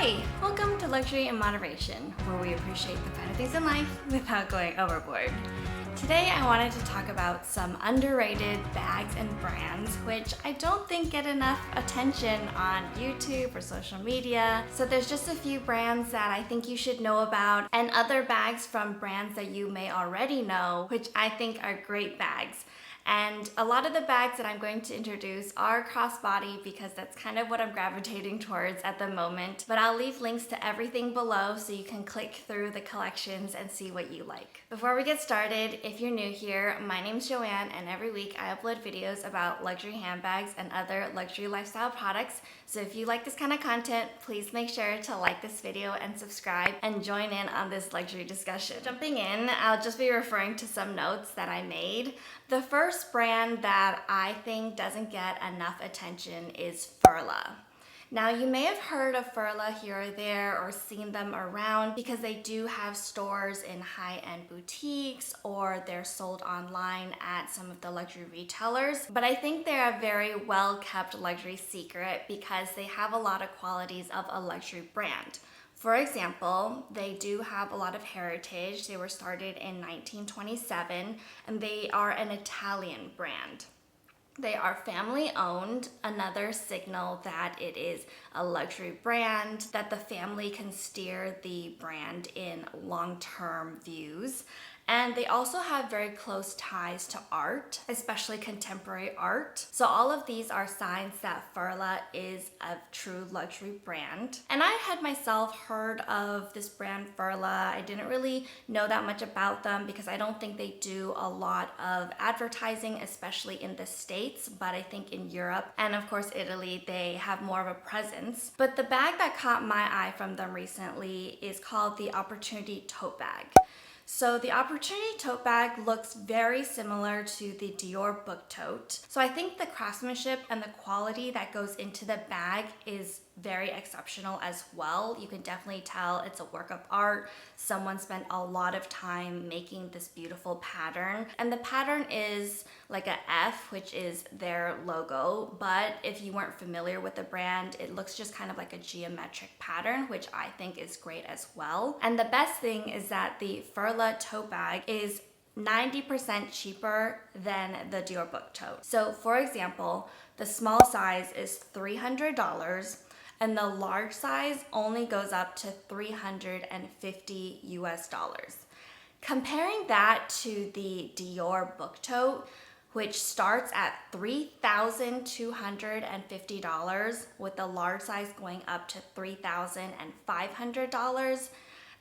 Hi, welcome to Luxury in Moderation, where we appreciate the finer things in life without going overboard. Today I wanted to talk about some underrated bags and brands which I don't think get enough attention on YouTube or social media. So there's just a few brands that I think you should know about and other bags from brands that you may already know, which I think are great bags. And a lot of the bags that I'm going to introduce are crossbody because that's kind of what I'm gravitating towards at the moment. But I'll leave links to everything below so you can click through the collections and see what you like. Before we get started, if you're new here, my name's Joanne and every week I upload videos about luxury handbags and other luxury lifestyle products. So if you like this kind of content, please make sure to like this video and subscribe and join in on this luxury discussion. Jumping in, I'll just be referring to some notes that I made. The first brand that I think doesn't get enough attention is Furla. Now you may have heard of Furla here or there or seen them around because they do have stores in high-end boutiques or they're sold online at some of the luxury retailers. But I think they're a very well-kept luxury secret because they have a lot of qualities of a luxury brand. For example, they do have a lot of heritage. They were started in 1927 and they are an Italian brand. They are family owned, another signal that it is a luxury brand, that the family can steer the brand in long-term views. And they also have very close ties to art, especially contemporary art. So all of these are signs that Furla is a true luxury brand. And I had myself heard of this brand Furla. I didn't really know that much about them because I don't think they do a lot of advertising, especially in the States, but I think in Europe and of course Italy, they have more of a presence. But the bag that caught my eye from them recently is called the Opportunity Tote Bag. So the Opportunity Tote Bag looks very similar to the Dior Book Tote. So I think the craftsmanship and the quality that goes into the bag is very exceptional as well. You can definitely tell it's a work of art. Someone spent a lot of time making this beautiful pattern. And the pattern is like a F, which is their logo. But if you weren't familiar with the brand, it looks just kind of like a geometric pattern, which I think is great as well. And the best thing is that the Furla tote bag is 90% cheaper than the Dior Book Tote. So for example, the small size is $300 and the large size only goes up to $350 US. Comparing that to the Dior Book Tote, which starts at $3,250 with the large size going up to $3,500,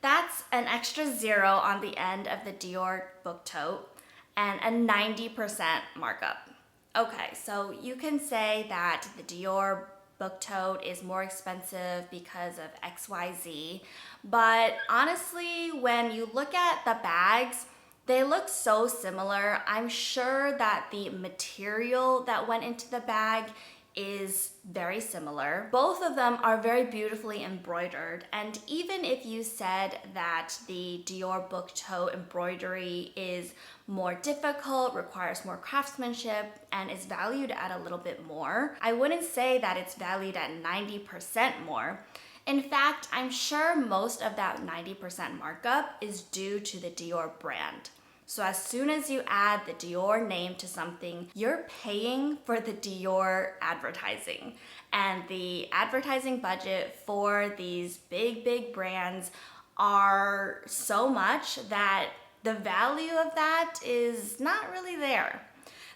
that's an extra zero on the end of the Dior Book Tote and a 90% markup. Okay, so you can say that the Dior Book Tote is more expensive because of XYZ, but honestly, when you look at the bags, they look so similar. I'm sure that the material that went into the bag is very similar. Both of them are very beautifully embroidered, and even if you said that the Dior Book Tote embroidery is more difficult, requires more craftsmanship, and is valued at a little bit more, I wouldn't say that it's valued at 90% more. In fact, I'm sure most of that 90% markup is due to the Dior brand. So as soon as you add the Dior name to something, you're paying for the Dior advertising. And the advertising budget for these big brands are so much that the value of that is not really there.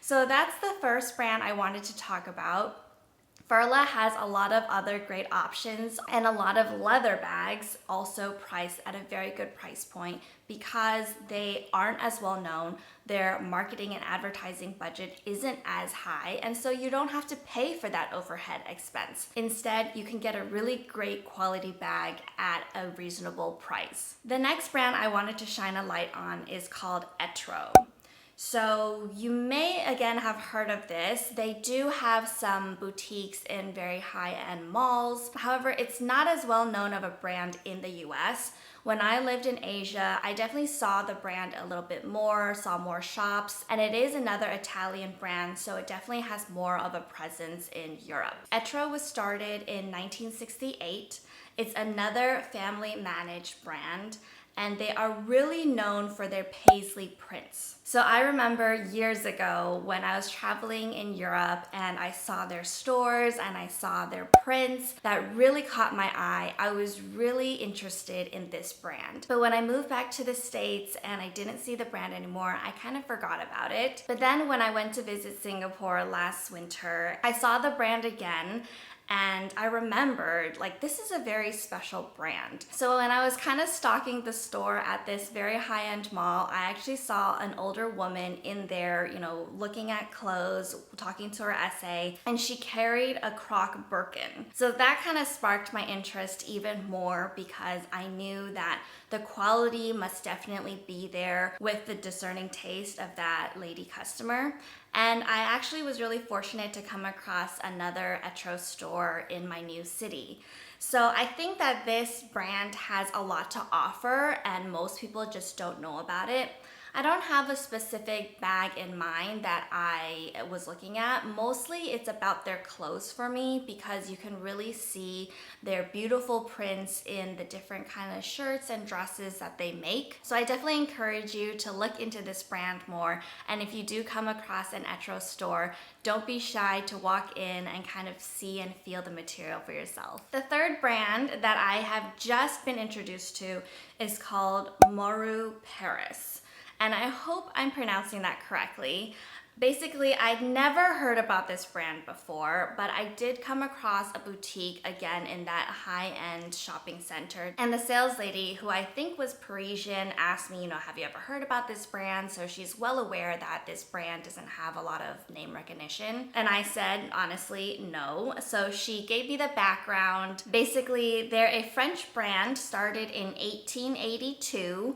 So that's the first brand I wanted to talk about. Furla has a lot of other great options and a lot of leather bags also priced at a very good price point because they aren't as well known. Their marketing and advertising budget isn't as high, and so you don't have to pay for that overhead expense. Instead, you can get a really great quality bag at a reasonable price. The next brand I wanted to shine a light on is called Etro. So you may again have heard of this. They do have some boutiques in very high-end malls. However, it's not as well known of a brand in the US. When I lived in Asia, I definitely saw the brand a little bit more, saw more shops, and it is another Italian brand, so it definitely has more of a presence in Europe. Etro was started in 1968. It's another family-managed brand, and they are really known for their paisley prints. So I remember years ago when I was traveling in Europe and I saw their stores and I saw their prints that really caught my eye. I was really interested in this brand. But when I moved back to the States and I didn't see the brand anymore, I kind of forgot about it. But then when I went to visit Singapore last winter, I saw the brand again. And I remembered, like, this is a very special brand. So when I was kind of stalking the store at this very high-end mall, I actually saw an older woman in there, you know, looking at clothes, talking to her essay, and she carried a croc Birkin. So that kind of sparked my interest even more because I knew that the quality must definitely be there with the discerning taste of that lady customer. And I actually was really fortunate to come across another Etro store in my new city. So I think that this brand has a lot to offer and most people just don't know about it. I don't have a specific bag in mind that I was looking at. Mostly it's about their clothes for me because you can really see their beautiful prints in the different kind of shirts and dresses that they make. So I definitely encourage you to look into this brand more. And if you do come across an Etro store, don't be shy to walk in and kind of see and feel the material for yourself. The third brand that I have just been introduced to is called Moreau Paris. And I hope I'm pronouncing that correctly. Basically, I'd never heard about this brand before, but I did come across a boutique again in that high-end shopping center. And the sales lady, who I think was Parisian, asked me, you know, have you ever heard about this brand? So she's well aware that this brand doesn't have a lot of name recognition. And I said, honestly, no. So she gave me the background. Basically, they're a French brand started in 1882.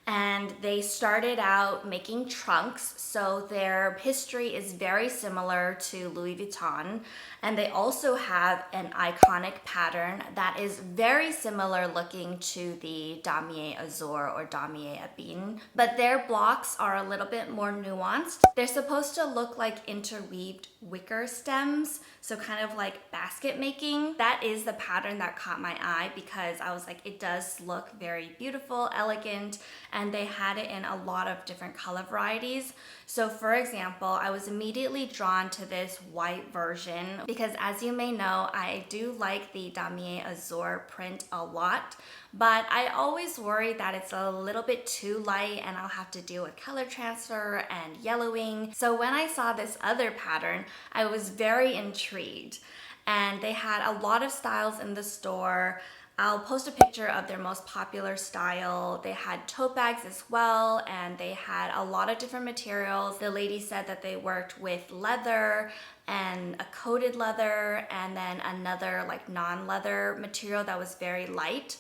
And they started out making trunks, so their history is very similar to Louis Vuitton. And they also have an iconic pattern that is very similar looking to the Damier Azur or Damier Ebene, but their blocks are a little bit more nuanced. They're supposed to look like interweaved wicker stems, so kind of like basket making. That is the pattern that caught my eye because I was like, it does look very beautiful, elegant, and they had it in a lot of different color varieties. So for example, I was immediately drawn to this white version because as you may know, I do like the Damier Azur print a lot, but I always worry that it's a little bit too light and I'll have to do a color transfer and yellowing. So when I saw this other pattern, I was very intrigued. And they had a lot of styles in the store. I'll post a picture of their most popular style. They had tote bags as well, and they had a lot of different materials. The lady said that they worked with leather and a coated leather and then another like non-leather material that was very light.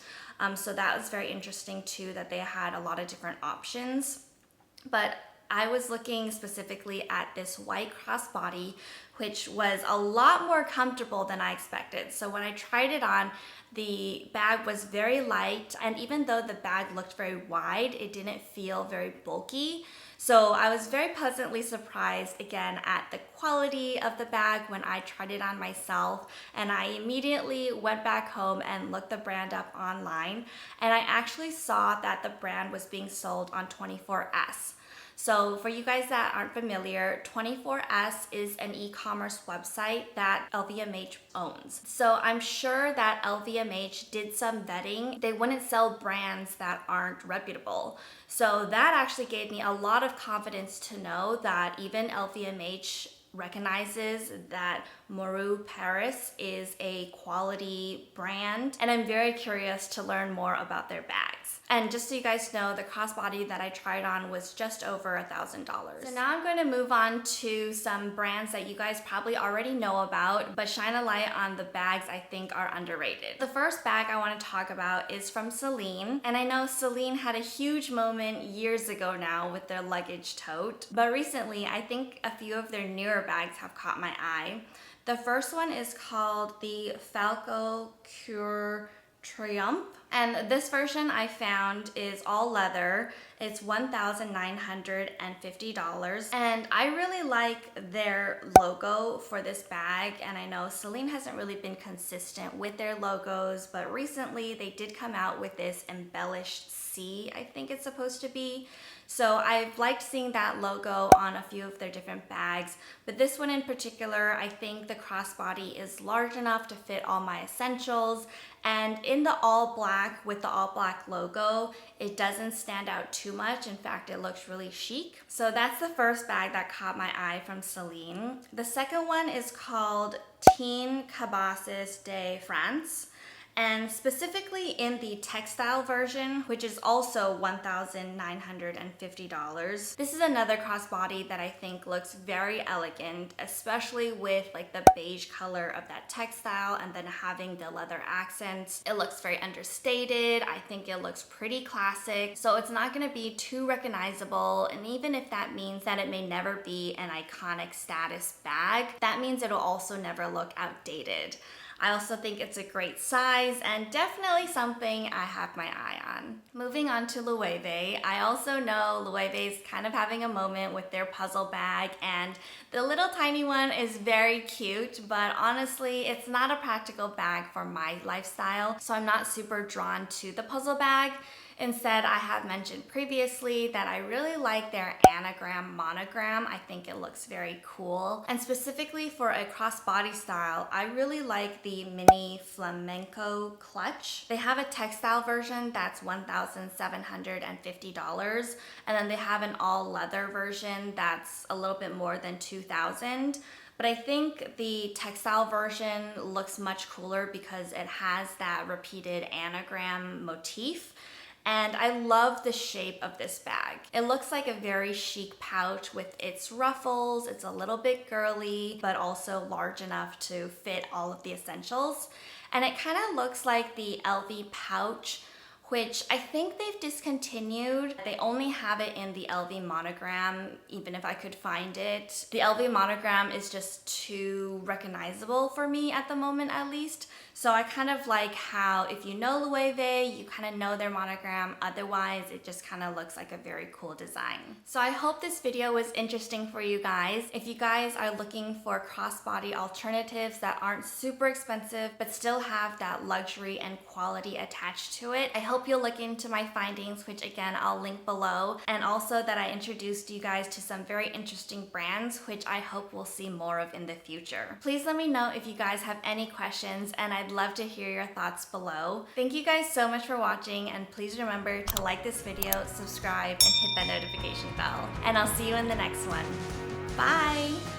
So that was very interesting too, that they had a lot of different options. But I was looking specifically at this white crossbody, which was a lot more comfortable than I expected. So when I tried it on, the bag was very light, and even though the bag looked very wide, it didn't feel very bulky. So I was very pleasantly surprised again at the quality of the bag when I tried it on myself, and I immediately went back home and looked the brand up online, and I actually saw that the brand was being sold on 24S. So for you guys that aren't familiar, 24S is an e-commerce website that LVMH owns. So I'm sure that LVMH did some vetting. They wouldn't sell brands that aren't reputable. So that actually gave me a lot of confidence to know that even LVMH recognizes that Moreau Paris is a quality brand, and I'm very curious to learn more about their bags. bags. And just so you guys know, the crossbody that I tried on was just over $1,000. So now I'm going to move on to some brands that you guys probably already know about, but shine a light on the bags I think are underrated. The first bag I want to talk about is from Celine. And I know Celine had a huge moment years ago now with their luggage tote, but recently I think a few of their newer bags have caught my eye. The first one is called the Falco Cure Triumph, and this version I found is all leather. It's $1,950, and I really like their logo for this bag, and I know Celine hasn't really been consistent with their logos, but recently they did come out with this embellished C, I think it's supposed to be. So I've liked seeing that logo on a few of their different bags, but this one in particular, I think the crossbody is large enough to fit all my essentials, and in the all black with the all black logo, it doesn't stand out too much. In fact, it looks really chic. So that's the first bag that caught my eye from Celine. The second one is called Teen Cabasses de France. And specifically in the textile version, which is also $1,950. This is another crossbody that I think looks very elegant, especially with like the beige color of that textile and then having the leather accents. It looks very understated. I think it looks pretty classic. So it's not gonna be too recognizable. And even if that means that it may never be an iconic status bag, that means it'll also never look outdated. I also think it's a great size and definitely something I have my eye on. Moving on to Loewe, I also know Loewe's kind of having a moment with their puzzle bag, and the little tiny one is very cute, but honestly, it's not a practical bag for my lifestyle, so I'm not super drawn to the puzzle bag. Instead, I have mentioned previously that I really like their anagram monogram. I think it looks very cool. And specifically for a crossbody style, I really like the mini flamenco clutch. They have a textile version that's $1,750, and then they have an all leather version that's a little bit more than $2,000. But I think the textile version looks much cooler because it has that repeated anagram motif. And I love the shape of this bag. It looks like a very chic pouch with its ruffles. It's a little bit girly, but also large enough to fit all of the essentials. And it kind of looks like the LV pouch, which I think they've discontinued. They only have it in the LV monogram, even if I could find it. The LV monogram is just too recognizable for me at the moment, at least. So I kind of like how if you know Loewe, you kind of know their monogram. Otherwise, it just kind of looks like a very cool design. So I hope this video was interesting for you guys. If you guys are looking for crossbody alternatives that aren't super expensive, but still have that luxury and quality attached to it, I hope you'll look into my findings, which again, I'll link below. And also that I introduced you guys to some very interesting brands, which I hope we'll see more of in the future. Please let me know if you guys have any questions, and I'd love to hear your thoughts below. Thank you guys so much for watching, and please remember to like this video, subscribe, and hit that notification bell. And I'll see you in the next one. Bye!